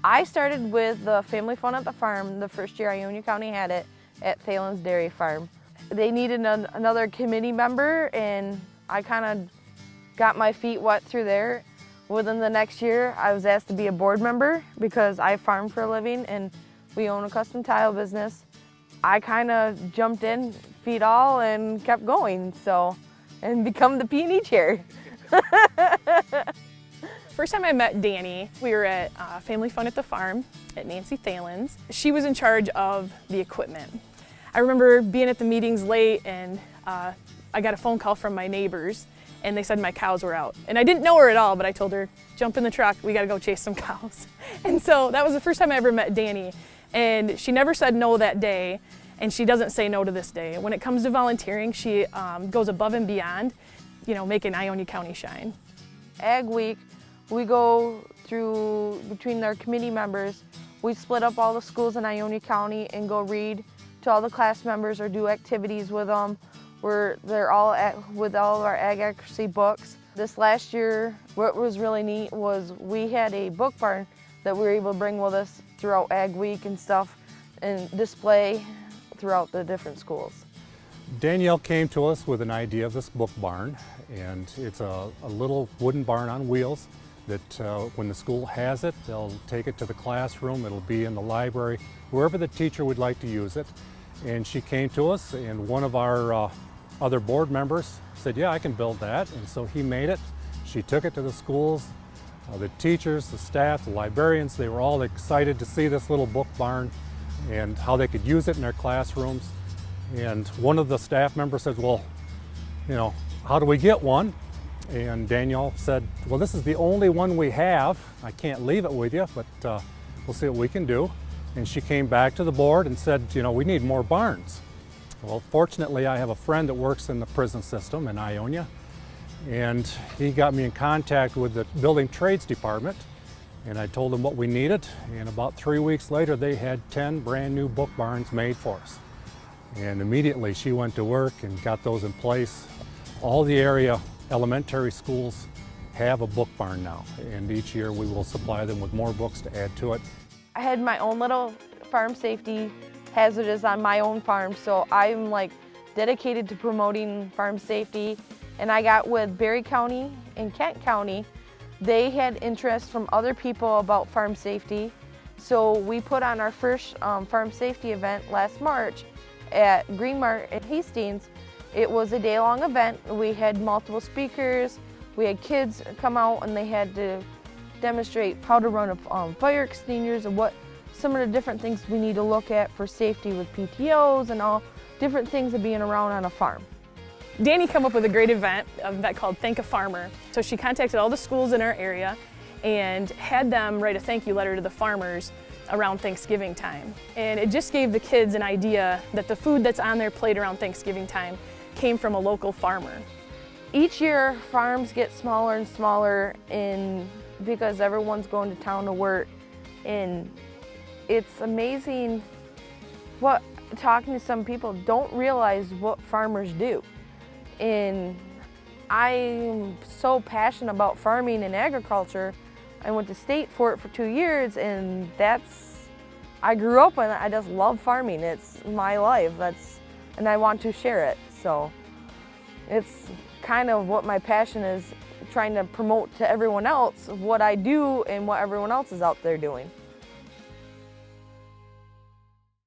I started with the Family Fun at the Farm the first year Ionia County had it at Thalen's Dairy Farm. They needed another committee member, and I kind of got my feet wet through there. Within the next year, I was asked to be a board member because I farm for a living and we own a custom tile business. I kind of jumped in, feet all, and kept going, and become the P&E chair. First time I met Danny, we were at Family Fun at the Farm at Nancy Thalen's. She was in charge of the equipment. I remember being at the meetings late, and I got a phone call from my neighbors, and they said my cows were out. And I didn't know her at all, but I told her, jump in the truck, we gotta go chase some cows. And so that was the first time I ever met Danny. And she never said no that day, and she doesn't say no to this day. When it comes to volunteering, she goes above and beyond, making Ionia County shine. Ag Week, we go through, between our committee members, we split up all the schools in Ionia County and go read to all the class members or do activities with them. They're all with all of our ag accuracy books. This last year, what was really neat was we had a book barn that we were able to bring with us throughout Ag Week and stuff and display throughout the different schools. Danielle came to us with an idea of this book barn, and it's a little wooden barn on wheels that when the school has it, they'll take it to the classroom, it'll be in the library, wherever the teacher would like to use it. And she came to us, and one of our other board members said, yeah, I can build that. And so he made it. She took it to the schools. The teachers, the staff, the librarians, they were all excited to see this little book barn and how they could use it in their classrooms. And one of the staff members said, well, how do we get one? And Danielle said, well, this is the only one we have. I can't leave it with you, but we'll see what we can do. And she came back to the board and said, we need more barns. Well, fortunately, I have a friend that works in the prison system in Ionia, and he got me in contact with the building trades department, and I told them what we needed, and about 3 weeks later, they had 10 brand new book barns made for us. And immediately she went to work and got those in place. All the area elementary schools have a book barn now, and each year we will supply them with more books to add to it. I had my own little farm safety hazards on my own farm, so I'm dedicated to promoting farm safety. And I got with Berry County and Kent County. They had interest from other people about farm safety. So we put on our first farm safety event last March at Green Mart in Hastings. It was a day-long event. We had multiple speakers. We had kids come out and they had to demonstrate how to run fire extinguishers and what some of the different things we need to look at for safety with PTOs and all different things of being around on a farm. Danny came up with a great event called Thank a Farmer. So she contacted all the schools in our area and had them write a thank you letter to the farmers around Thanksgiving time. And it just gave the kids an idea that the food that's on their plate around Thanksgiving time came from a local farmer. Each year, farms get smaller and smaller because everyone's going to town to work. And it's amazing talking to some people don't realize what farmers do. And I'm so passionate about farming and agriculture. I went to state for it for 2 years, and I grew up and I just love farming. It's my life, and I want to share it. So it's kind of what my passion is, trying to promote to everyone else what I do and what everyone else is out there doing.